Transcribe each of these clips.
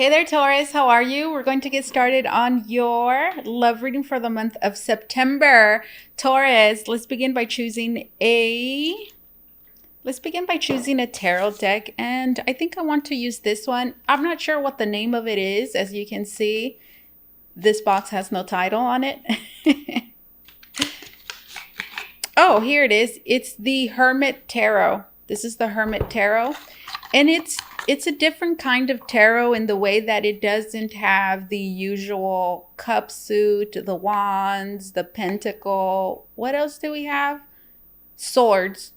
Hey there, Taurus. How are you? We're going to get started on your love reading for the month of September. Taurus, let's begin by choosing a tarot deck, and I think I want to use this one. I'm not sure what the name of it is. As you can see, this box has no title on it. Oh, here it is. It's the Hermit Tarot. This is the Hermit Tarot. And it's a different kind of tarot in the way that it doesn't have the usual cup suit, the wands, the pentacle. What else do we have? Swords.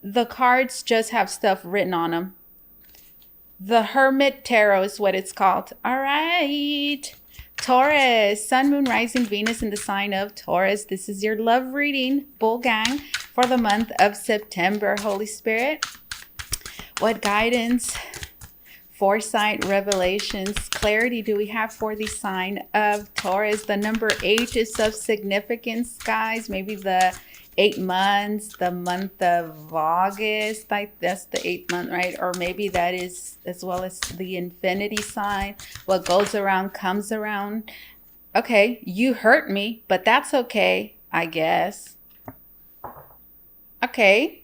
The cards just have stuff written on them. The Hermit Tarot is what it's called. All right. Taurus, Sun, Moon, Rising, Venus in the sign of Taurus. This is your love reading, Bull Gang, for the month of September. Holy Spirit, what guidance, foresight, revelations, clarity do we have for the sign of Taurus? The number 8 is of significance, guys. Maybe the 8 months, the month of August, that's the 8th month, right? Or maybe that is as well as the infinity sign. What goes around comes around. Okay, you hurt me, but that's okay, I guess. Okay.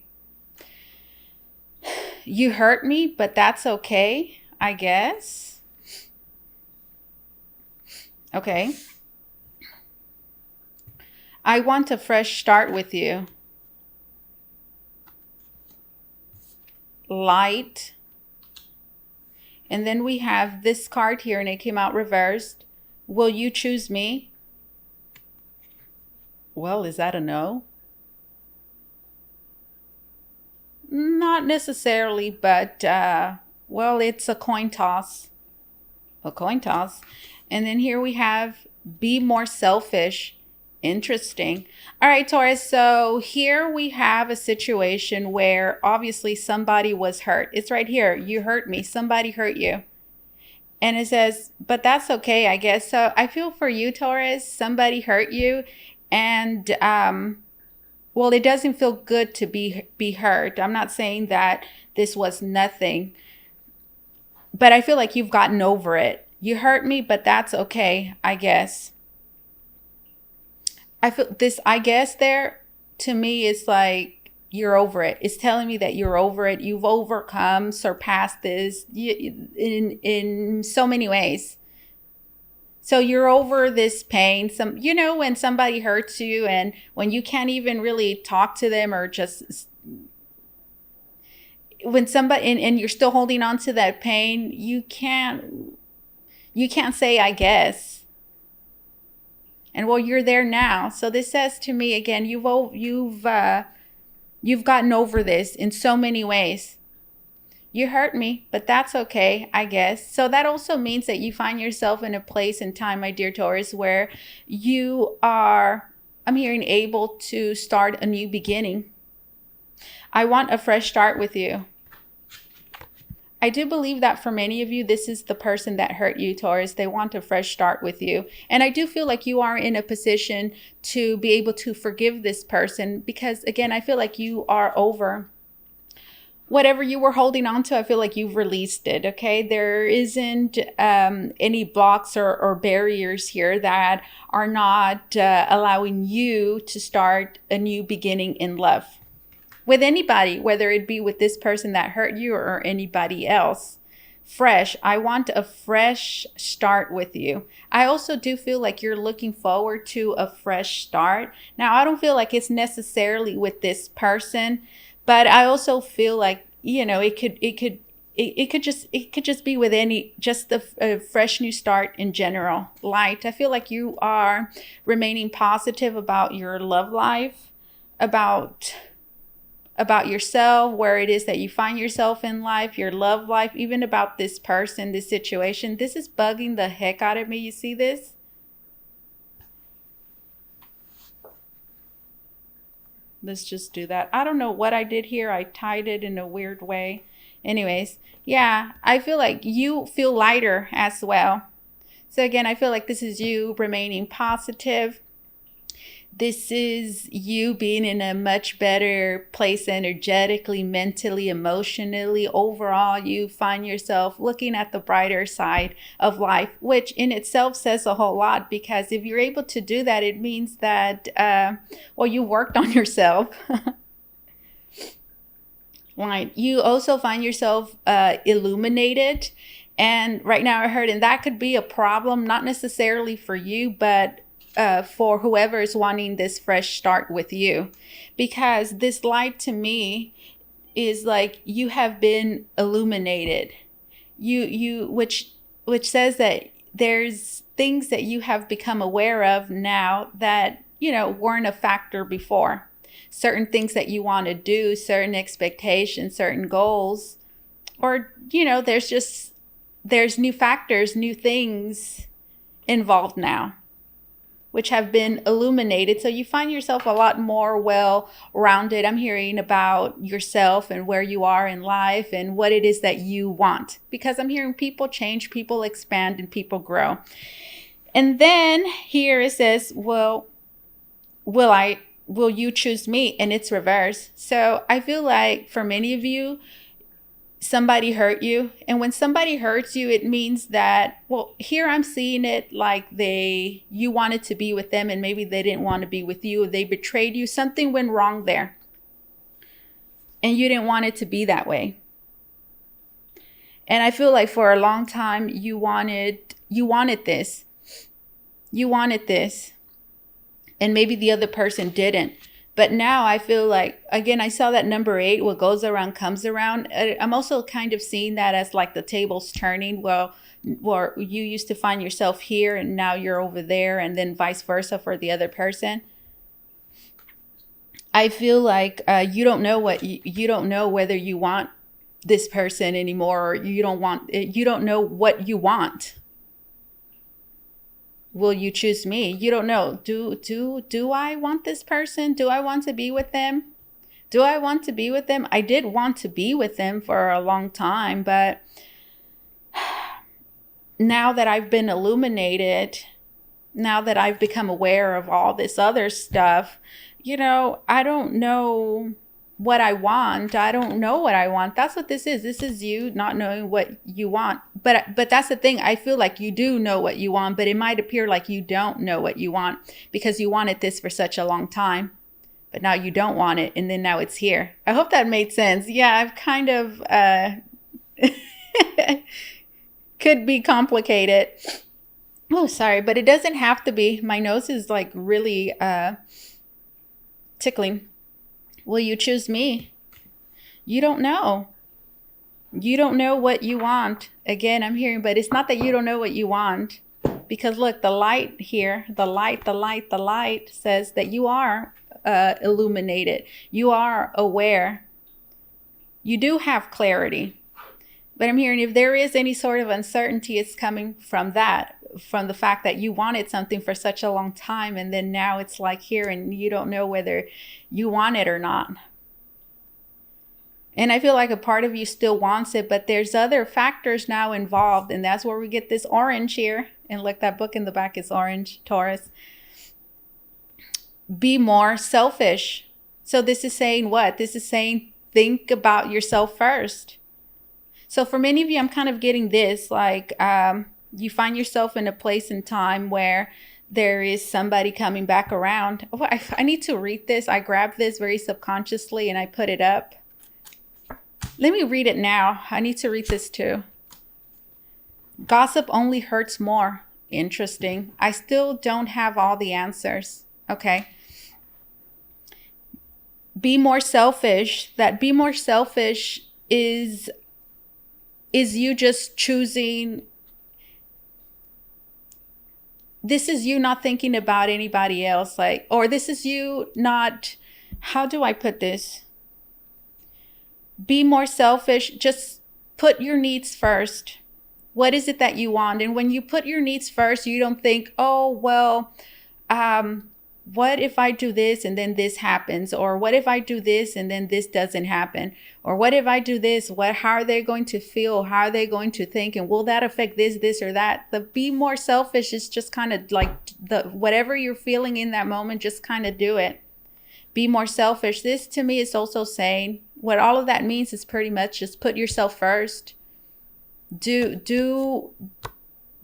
You hurt me, but that's okay, I guess. Okay. I want a fresh start with you. Light. And then we have this card here, and it came out reversed. Will you choose me? Well, is that a no? Not necessarily, but, well, it's a coin toss. A coin toss. And then here we have be more selfish. Interesting. All right, Taurus. So here we have a situation where obviously somebody was hurt. It's right here. You hurt me. Somebody hurt you. And it says, but that's okay, I guess. So I feel for you, Taurus. Somebody hurt you. And, well, it doesn't feel good to be hurt. I'm not saying that this was nothing, but I feel like you've gotten over it. You hurt me, but that's okay, I guess. I feel this, I guess there to me is like you're over it. It's telling me that you're over it. You've overcome, surpassed this in so many ways. So you're over this pain. When somebody hurts you and when you can't even really talk to them, or just when somebody and you're still holding on to that pain, you can't say I guess. And well, you're there now. So this says to me again, you've gotten over this in so many ways. You hurt me, but that's okay, I guess. So that also means that you find yourself in a place and time, my dear Taurus, where you are, I'm hearing, able to start a new beginning. I want a fresh start with you. I do believe that for many of you, this is the person that hurt you, Taurus. They want a fresh start with you. And I do feel like you are in a position to be able to forgive this person because, again, I feel like you are over whatever you were holding on to. I feel like you've released it, okay? There isn't any blocks or barriers here that are not allowing you to start a new beginning in love. With anybody, whether it be with this person that hurt you or anybody else. Fresh. I want a fresh start with you. I also do feel like you're looking forward to a fresh start. Now, I don't feel like it's necessarily with this person, but I also feel like, it could just be with just a fresh new start in general. Light. I feel like you are remaining positive about your love life, about yourself, where it is that you find yourself in life, your love life, even about this person, this situation. This is bugging the heck out of me. You see this? Let's just do that. I don't know what I did here. I tied it in a weird way. Anyways, yeah, I feel like you feel lighter as well. So again, I feel like this is you remaining positive. This is you being in a much better place energetically, mentally, emotionally. Overall, you find yourself looking at the brighter side of life, which in itself says a whole lot, because if you're able to do that, it means that, you worked on yourself. Right. You also find yourself illuminated. And right now I heard, and that could be a problem, not necessarily for you, but for whoever is wanting this fresh start with you. Because this light to me is like you have been illuminated. Which says that there's things that you have become aware of now that, weren't a factor before. Certain things that you want to do, certain expectations, certain goals, or, there's new factors, new things involved now, which have been illuminated. So you find yourself a lot more well-rounded. I'm hearing about yourself and where you are in life and what it is that you want, because I'm hearing people change, people expand, and people grow. And then here it says, well, will you choose me? And it's reverse. So I feel like for many of you, somebody hurt you. And when somebody hurts you, it means that, here I'm seeing it like you wanted to be with them and maybe they didn't want to be with you. They betrayed you. Something went wrong there. And you didn't want it to be that way. And I feel like for a long time, you wanted this. You wanted this. And maybe the other person didn't. But now I feel like, again, I saw that number 8, what goes around comes around. I'm also kind of seeing that as like the tables turning. Well, you used to find yourself here and now you're over there, and then vice versa for the other person. I feel like you don't know whether you want this person anymore, or you don't know what you want. Will you choose me? You don't know. Do I want this person? Do I want to be with them? Do I want to be with them? I did want to be with them for a long time, but now that I've been illuminated, now that I've become aware of all this other stuff, I don't know what I want. I don't know what I want. That's what this is. This is you not knowing what you want. But that's the thing. I feel like you do know what you want, but it might appear like you don't know what you want because you wanted this for such a long time. But now you don't want it, and then now it's here. I hope that made sense. Yeah, I've kind of could be complicated. Oh, sorry, but it doesn't have to be. My nose is like really tickling. Will you choose me? You don't know. You don't know what you want. Again, I'm hearing, but it's not that you don't know what you want. Because look, the light here, the light says that you are illuminated. You are aware. You do have clarity. But I'm hearing if there is any sort of uncertainty, it's coming from that, from the fact that you wanted something for such a long time, and then now it's like here and you don't know whether you want it or not. And I feel like a part of you still wants it, but there's other factors now involved, and that's where we get this orange here. And look, that book in the back is orange, Taurus. Be more selfish. So this is saying what? This is saying think about yourself first. So for many of you, I'm kind of getting this, like you find yourself in a place and time where there is somebody coming back around. Oh, I need to read this. I grabbed this very subconsciously and I put it up. Let me read it now. I need to read this too. Gossip only hurts more. Interesting. I still don't have all the answers. Okay. Be more selfish. That be more selfish is you just choosing. This is you not thinking about anybody else, or this is you not, how do I put this? Be more selfish. Just put your needs first. What is it that you want? And when you put your needs first, you don't think, oh, well, what if I do this and then this happens? Or what if I do this and then this doesn't happen? Or what if I do this? How are they going to feel? How are they going to think? And will that affect this, or that? The be more selfish is just kind of like whatever you're feeling in that moment, just kind of do it. Be more selfish. This to me is also saying what all of that means is pretty much just put yourself first. Do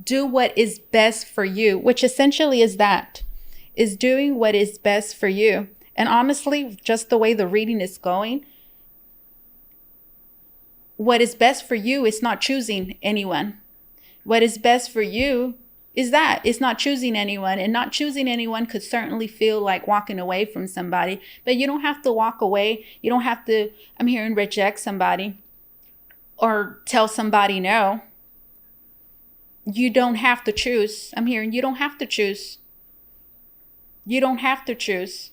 what is best for you, which essentially is doing what is best for you. And honestly, just the way the reading is going, what is best for you is not choosing anyone. What is best for you is that it's not choosing anyone, and not choosing anyone could certainly feel like walking away from somebody, but you don't have to walk away. You don't have to, I'm hearing, reject somebody or tell somebody no. You don't have to choose. I'm hearing you don't have to choose. You don't have to choose.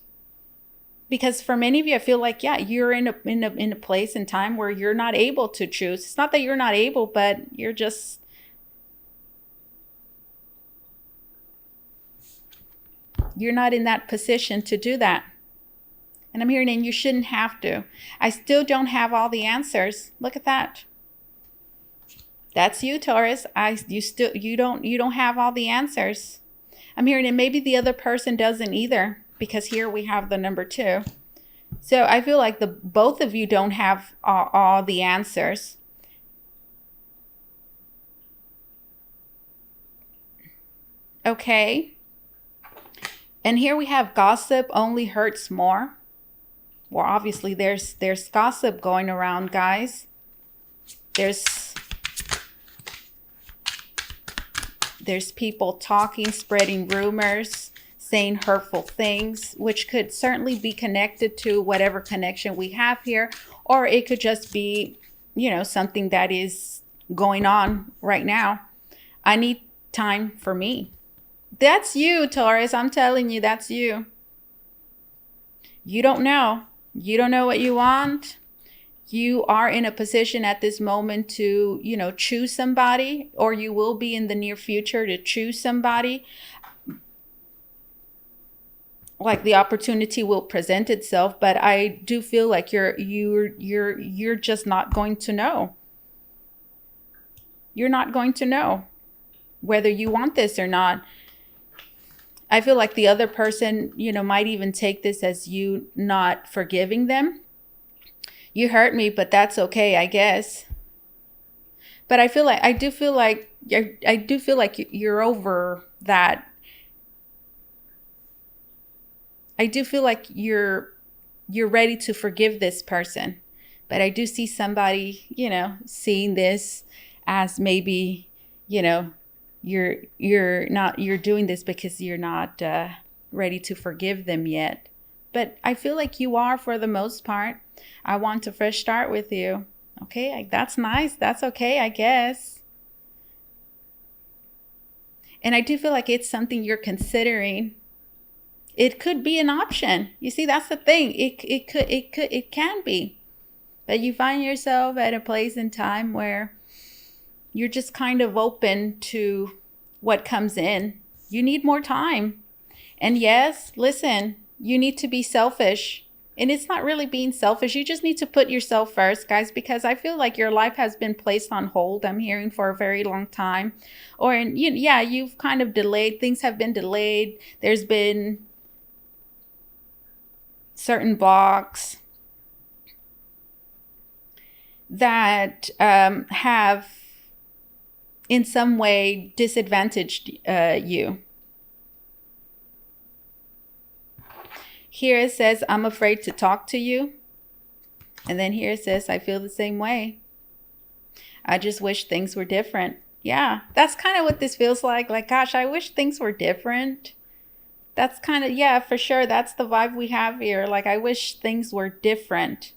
Because for many of you, I feel like, yeah, you're in a place and time where you're not able to choose. It's not that you're not able, but you're not in that position to do that. And I'm hearing, and you shouldn't have to. I still don't have all the answers. Look at that. That's you, Taurus. You don't have all the answers. I'm hearing, and maybe the other person doesn't either, because here we have the number 2. So I feel like both of you don't have all the answers. Okay. And here we have gossip only hurts more. Well, obviously there's gossip going around, guys. There's people talking, spreading rumors, saying hurtful things, which could certainly be connected to whatever connection we have here, or it could just be, something that is going on right now. I need time for me. That's you, Taurus. I'm telling you, that's you. You don't know. You don't know what you want. You are in a position at this moment to, choose somebody, or you will be in the near future to choose somebody. Like the opportunity will present itself, but I do feel like you're just not going to know. You're not going to know whether you want this or not. I feel like the other person, might even take this as you not forgiving them. You hurt me, but that's okay, I guess. But I do feel like you're over that. I do feel like you're ready to forgive this person. But I do see somebody, seeing this as maybe, you're doing this because you're not ready to forgive them yet. But I feel like you are for the most part. I want a fresh start with you. Okay, that's nice. That's okay, I guess. And I do feel like it's something you're considering. It could be an option. You see, that's the thing. It can be. But you find yourself at a place in time where you're just kind of open to what comes in. You need more time. And yes, listen, you need to be selfish. And it's not really being selfish. You just need to put yourself first, guys, because I feel like your life has been placed on hold, I'm hearing, for a very long time. Or, you've kind of delayed. Things have been delayed. There's been certain blocks that have in some way disadvantaged you. Here it says, I'm afraid to talk to you. And then here it says, I feel the same way. I just wish things were different. Yeah, that's kind of what this feels like. Like, gosh, I wish things were different. That's kind of, yeah, for sure. That's the vibe we have here. Like, I wish things were different.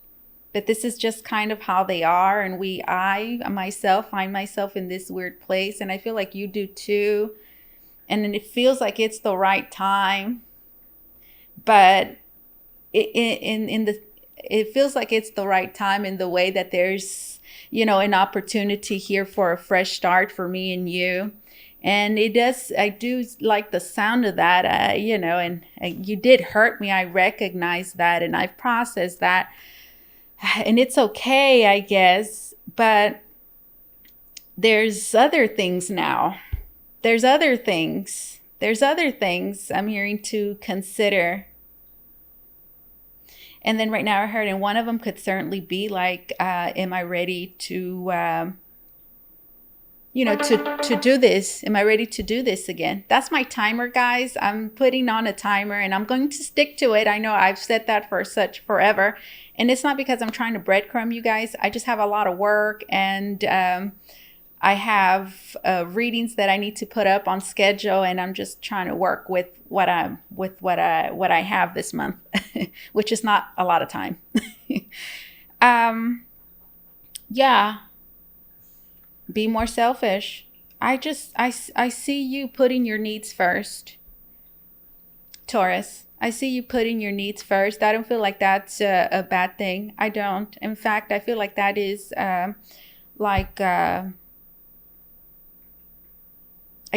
But this is just kind of how they are. And I myself find myself in this weird place. And I feel like you do too. And then it feels like it's the right time. But it feels like it's the right time in the way that there's, an opportunity here for a fresh start for me and you. And I do like the sound of that, and you did hurt me. I recognize that and I've processed that. And it's okay, I guess. But there's other things now. There's other things I'm hearing to consider. And then right now I heard, and one of them could certainly be like, am I ready to do this? Am I ready to do this again? That's my timer, guys. I'm putting on a timer and I'm going to stick to it. I know I've said that for forever. And it's not because I'm trying to breadcrumb you guys. I just have a lot of work, and I have readings that I need to put up on schedule, and I'm just trying to work with what I have this month, which is not a lot of time. Yeah. Be more selfish. I see you putting your needs first. Taurus, I see you putting your needs first. I don't feel like that's a bad thing. I don't. In fact, I feel like that is I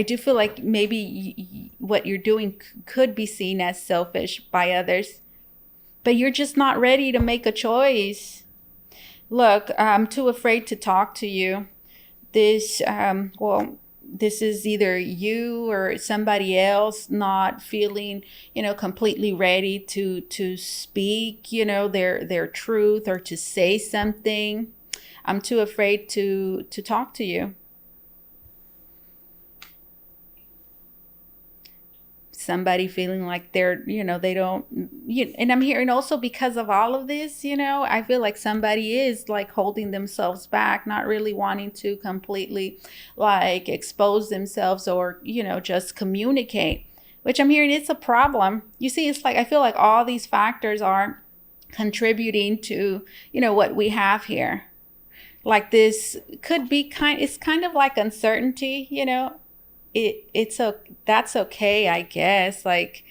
do feel like maybe what you're doing could be seen as selfish by others, but you're just not ready to make a choice. Look, I'm too afraid to talk to you. This is either you or somebody else not feeling, completely ready to speak, their truth or to say something. I'm too afraid to talk to you. Somebody feeling like they're, they don't, and I'm hearing also because of all of this, I feel like somebody is like holding themselves back, not really wanting to completely like expose themselves or, just communicate, which I'm hearing it's a problem. You see, it's like, I feel like all these factors are contributing to, what we have here. Like this could be it's kind of like uncertainty, that's okay, I guess. Like,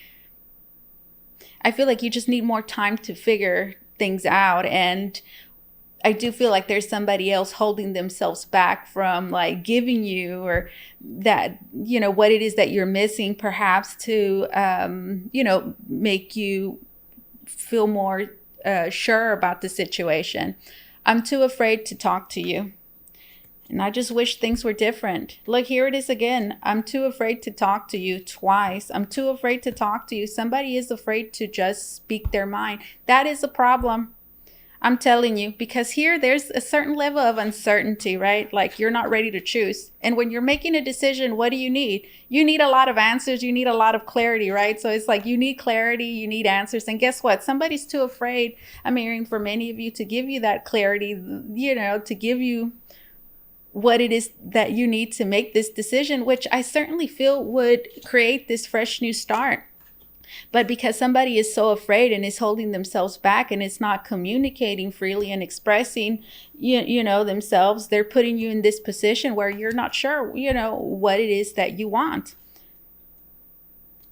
I feel like you just need more time to figure things out. And I do feel like there's somebody else holding themselves back from like giving you or that, what it is that you're missing, perhaps to, make you feel more sure about the situation. I'm too afraid to talk to you. And I just wish things were different. Look, here it is again. I'm too afraid to talk to you twice. I'm too afraid to talk to you. Somebody is afraid to just speak their mind. That is a problem. I'm telling you, because here there's a certain level of uncertainty, right? Like you're not ready to choose. And when you're making a decision, what do you need? You need a lot of answers. You need a lot of clarity, right? So it's like you need clarity, you need answers. And guess what? Somebody's too afraid, I'm hearing for many of you, to give you that clarity, to give you what it is that you need to make this decision, which I certainly feel would create this fresh new start. But because somebody is so afraid and is holding themselves back and is not communicating freely and expressing, themselves, they're putting you in this position where you're not sure, what it is that you want.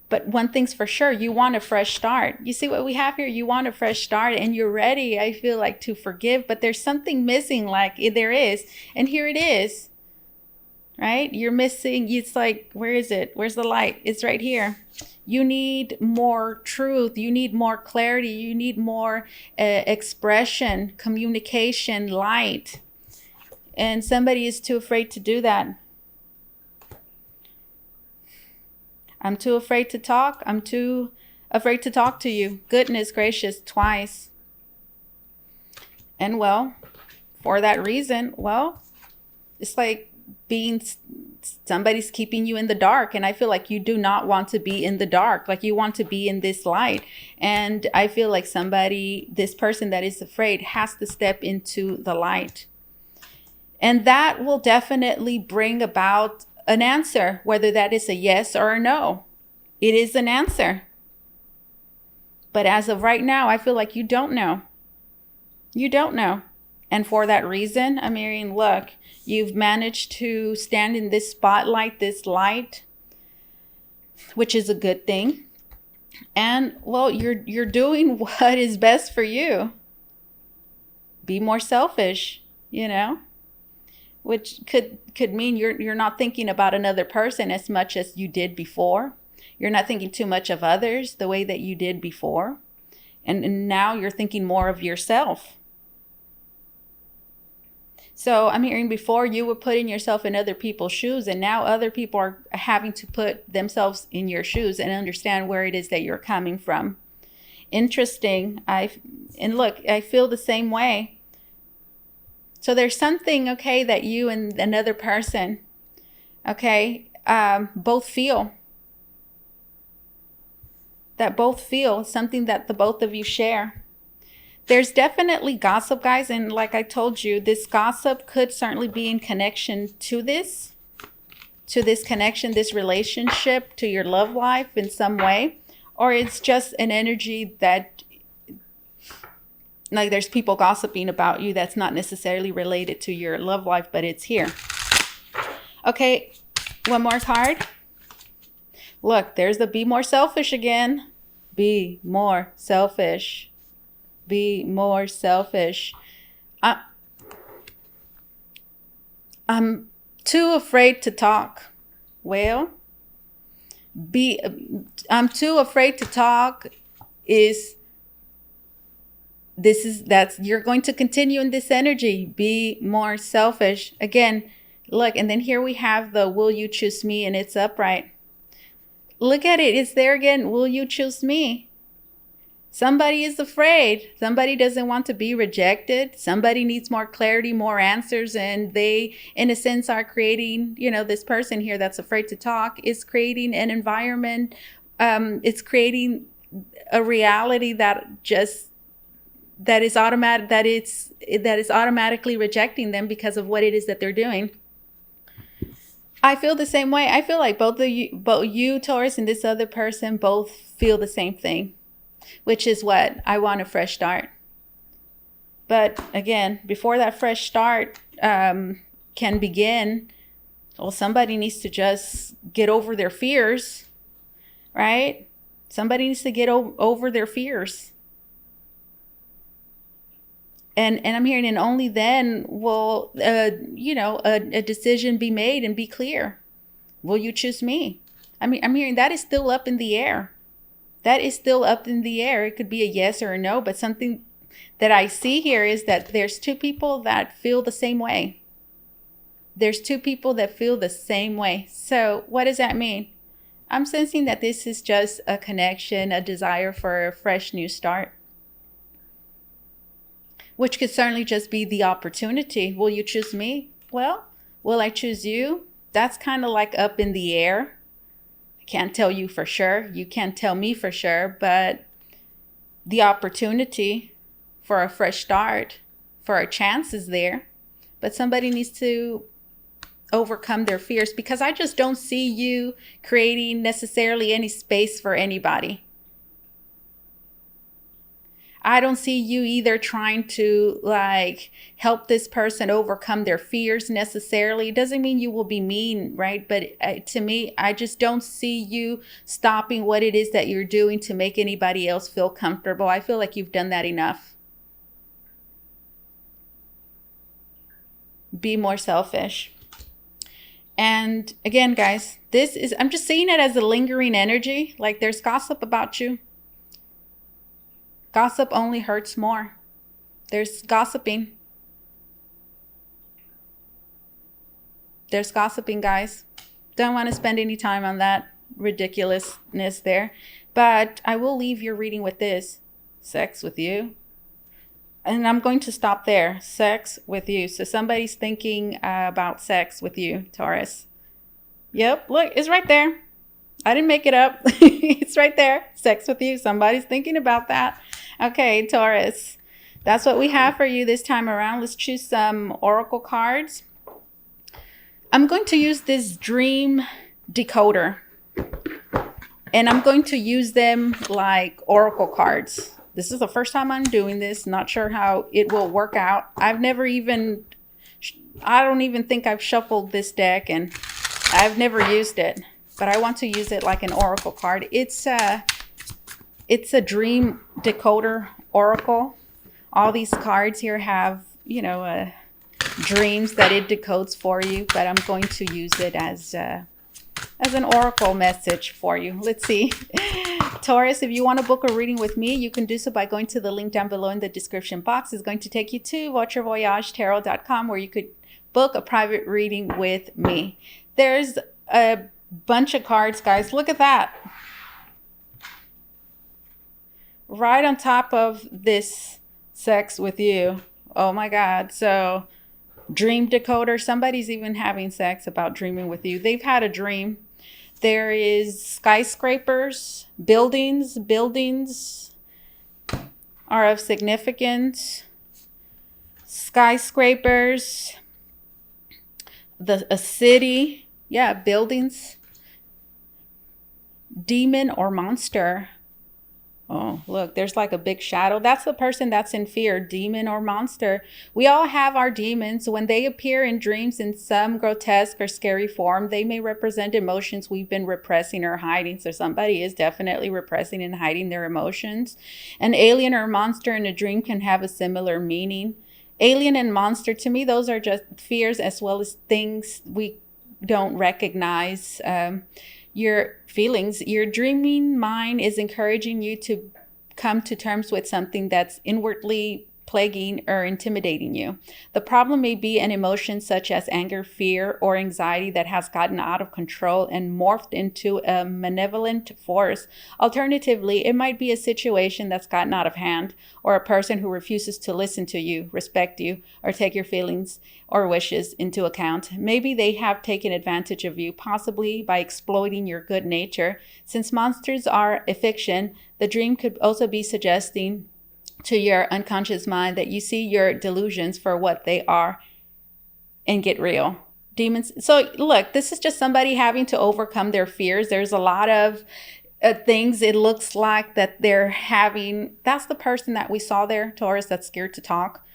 But one thing's for sure, you want a fresh start. You see what we have here? You want a fresh start and you're ready, I feel like, to forgive. But there's something missing, like there is. And here it is, right? You're missing. It's like, where is it? Where's the light? It's right here. You need more truth. You need more clarity. You need more expression, communication, light. And somebody is too afraid to do that. I'm too afraid to talk. I'm too afraid to talk to you. Goodness gracious, twice. And well, for that reason, it's like somebody's keeping you in the dark. And I feel like you do not want to be in the dark. Like you want to be in this light. And I feel like this person that is afraid has to step into the light. And that will definitely bring about an answer, whether that is a yes or a no. It is an answer. But as of right now, I feel like you don't know. You don't know. And for that reason, I'm hearing, look, you've managed to stand in this spotlight, this light, which is a good thing. And well, you're doing what is best for you. Be more selfish, which could mean you're not thinking about another person as much as you did before. You're not thinking too much of others the way that you did before. And now you're thinking more of yourself. So I'm hearing before you were putting yourself in other people's shoes, and now other people are having to put themselves in your shoes and understand where it is that you're coming from. Interesting. And look, I feel the same way. So there's something, okay, that you and another person, okay, both feel. That both feel something that the both of you share. There's definitely gossip, guys. And like I told you, this gossip could certainly be in connection to this connection, this relationship, to your love life in some way. Or it's just an energy that, like, there's people gossiping about you that's not necessarily related to your love life, but it's here. Okay, one more card. Look, there's the be more selfish again. Be more selfish. Be more selfish. I'm too afraid to talk. Well, I'm too afraid to talk that's you're going to continue in this energy. Be more selfish. Again, look, and then here we have the will you choose me, and it's upright. Look at it. It's there again. Will you choose me? Somebody is afraid. Somebody doesn't want to be rejected. Somebody needs more clarity, more answers. And they, in a sense, are creating, this person here that's afraid to talk is creating an environment. It's creating a reality that is automatically rejecting them because of what it is that they're doing. I feel the same way. I feel like both you, Taurus, and this other person both feel the same thing, which is what? I want a fresh start. But again, before that fresh start can begin, well, somebody needs to just get over their fears, right? Somebody needs to get over their fears. And I'm hearing, and only then will, a decision be made and be clear. Will you choose me? I mean, I'm hearing that is still up in the air. That is still up in the air. It could be a yes or a no, but something that I see here is that there's two people that feel the same way. There's two people that feel the same way. So what does that mean? I'm sensing that this is just a connection, a desire for a fresh new start, which could certainly just be the opportunity. Will you choose me? Well, will I choose you? That's kind of like up in the air. I can't tell you for sure. You can't tell me for sure, but the opportunity for a fresh start, for a chance is there. But somebody needs to overcome their fears, because I just don't see you creating necessarily any space for anybody. I don't see you either trying to help this person overcome their fears necessarily. It doesn't mean you will be mean, right? But to me, I just don't see you stopping what it is that you're doing to make anybody else feel comfortable. I feel like you've done that enough. Be more selfish. And again, guys, I'm just seeing it as a lingering energy. Like there's gossip about you. Gossip only hurts more. There's gossiping. There's gossiping, guys. Don't want to spend any time on that ridiculousness there. But I will leave your reading with this. Sex with you. And I'm going to stop there. Sex with you. So somebody's thinking about sex with you, Taurus. Yep, look, it's right there. I didn't make it up. It's right there. Sex with you. Somebody's thinking about that. Okay, Taurus. That's what we have for you this time around. Let's choose some oracle cards. I'm going to use this dream decoder. And I'm going to use them like oracle cards. This is the first time I'm doing this. Not sure how it will work out. I don't even think I've shuffled this deck, and I've never used it. But I want to use it like an oracle card. It's a dream decoder oracle. All these cards here have, dreams that it decodes for you, but I'm going to use it as an oracle message for you. Let's see. Taurus, if you want to book a reading with me, you can do so by going to the link down below in the description box. It's going to take you to Votre where you could book a private reading with me. There's a bunch of cards, guys. Look at that. Right on top of this sex with you. Oh my God. So dream decoder. Somebody's even having sex about dreaming with you. They've had a dream. There is skyscrapers, buildings are of significance. Skyscrapers, a city, yeah, buildings. Demon or monster. Oh, look, there's like a big shadow. That's the person that's in fear, demon or monster. We all have our demons. When they appear in dreams in some grotesque or scary form, they may represent emotions we've been repressing or hiding. So somebody is definitely repressing and hiding their emotions. An alien or monster in a dream can have a similar meaning. Alien and monster, to me, those are just fears as well as things we don't recognize. Your feelings, your dreaming mind is encouraging you to come to terms with something that's inwardly plaguing or intimidating you. The problem may be an emotion such as anger, fear, or anxiety that has gotten out of control and morphed into a malevolent force. Alternatively, it might be a situation that's gotten out of hand, or a person who refuses to listen to you, respect you, or take your feelings or wishes into account. Maybe they have taken advantage of you, possibly by exploiting your good nature. Since monsters are a fiction, the dream could also be suggesting to your unconscious mind that you see your delusions for what they are and get real. Demons. So look, this is just somebody having to overcome their fears. There's a lot of things it looks like that they're having. That's the person that we saw there, Taurus, that's scared to talk.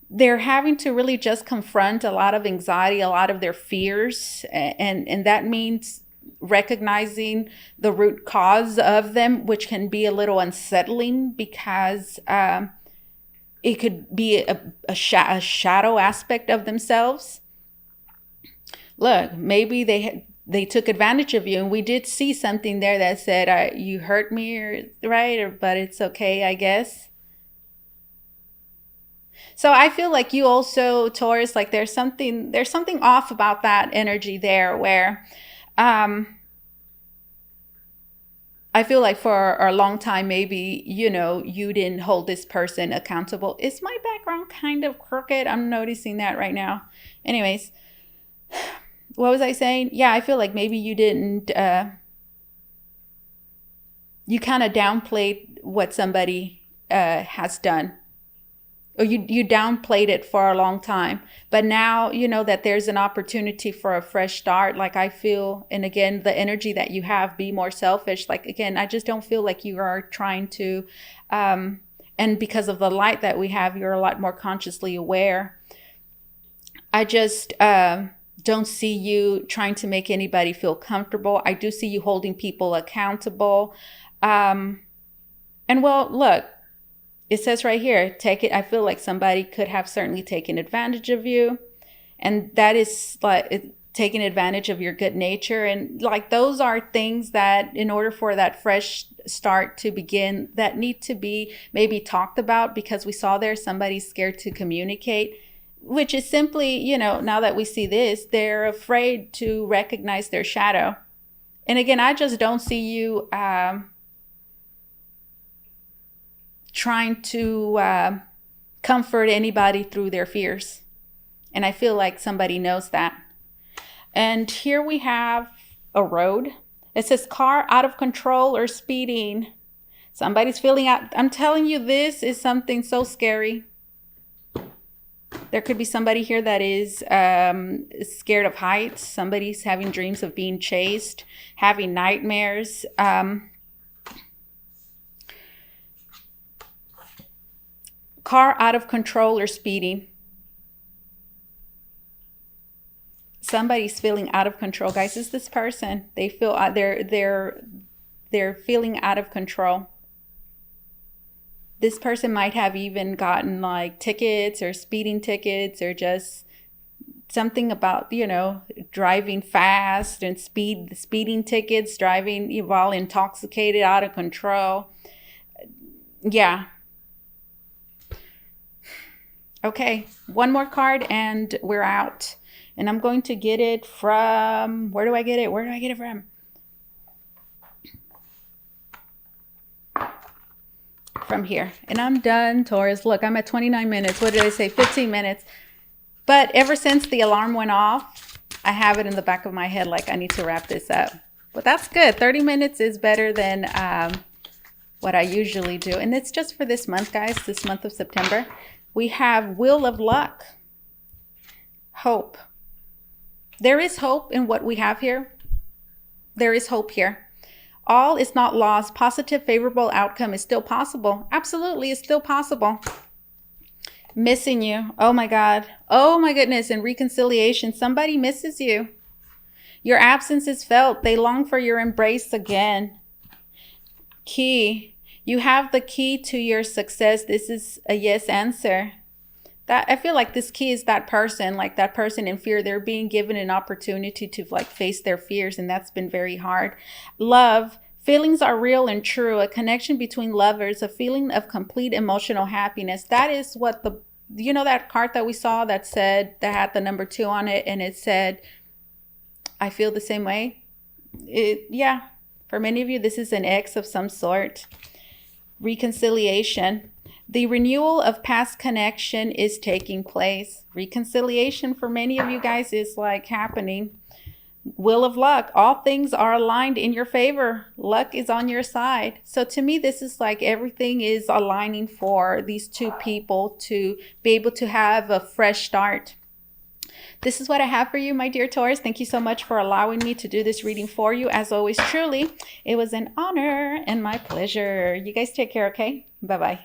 They're having to really just confront a lot of anxiety, a lot of their fears. And that means recognizing the root cause of them, which can be a little unsettling because it could be a shadow aspect of themselves. Look, maybe they took advantage of you, and we did see something there that said, you hurt me, but it's okay, I guess. So I feel like you also, Taurus, like there's something off about that energy there where I feel like for a long time, maybe, you didn't hold this person accountable. Is my background kind of crooked? I'm noticing that right now. Anyways, what was I saying? Yeah, I feel like maybe you didn't, you kind of downplayed what somebody has done. Or you downplayed it for a long time. But now you know that there's an opportunity for a fresh start. Like I feel, and again, the energy that you have, be more selfish. Like, again, I just don't feel like you are trying to, and because of the light that we have, you're a lot more consciously aware. I just don't see you trying to make anybody feel comfortable. I do see you holding people accountable. And well, look, it says right here, take it. I feel like somebody could have certainly taken advantage of you. And that is like taking advantage of your good nature. And like those are things that in order for that fresh start to begin, that need to be maybe talked about, because we saw there somebody's scared to communicate, which is simply, now that we see this, they're afraid to recognize their shadow. And again, I just don't see you trying to comfort anybody through their fears. And I feel like somebody knows that. And here we have a road. It says car out of control or speeding. Somebody's feeling out. I'm telling you, this is something so scary. There could be somebody here that is scared of heights. Somebody's having dreams of being chased, having nightmares. Car out of control or speeding. Somebody's feeling out of control, guys. Is this person? They feel they're feeling out of control. This person might have even gotten like tickets or speeding tickets, or just something about, driving fast and speeding tickets, driving while intoxicated, out of control. Yeah. Okay, one more card and we're out. And I'm going to get it from, where do I get it? Where do I get it from? From here. And I'm done, Taurus. Look, I'm at 29 minutes. What did I say? 15 minutes. But ever since the alarm went off, I have it in the back of my head like I need to wrap this up. But that's good. 30 minutes is better than what I usually do. And it's just for this month, guys, this month of September. We have Wheel of Luck. Hope. There is hope in what we have here. There is hope here. All is not lost. Positive, favorable outcome is still possible. Absolutely, it's still possible. Missing you. Oh my God. Oh my goodness. And reconciliation. Somebody misses you. Your absence is felt. They long for your embrace again. Key. You have the key to your success. This is a yes answer. That I feel like this key is that person, like that person in fear. They're being given an opportunity to like face their fears, and that's been very hard. Love. Feelings are real and true. A connection between lovers, a feeling of complete emotional happiness. That is what that card that we saw that had the number 2 on it, and it said, I feel the same way. Yeah. For many of you, this is an ex of some sort. Reconciliation. The renewal of past connection is taking place. Reconciliation for many of you guys is like happening. Wheel of Luck. All things are aligned in your favor. Luck is on your side. So to me, this is like everything is aligning for these two people to be able to have a fresh start. This is what I have for you, my dear Taurus. Thank you so much for allowing me to do this reading for you. As always, truly, it was an honor and my pleasure. You guys take care, okay? Bye-bye.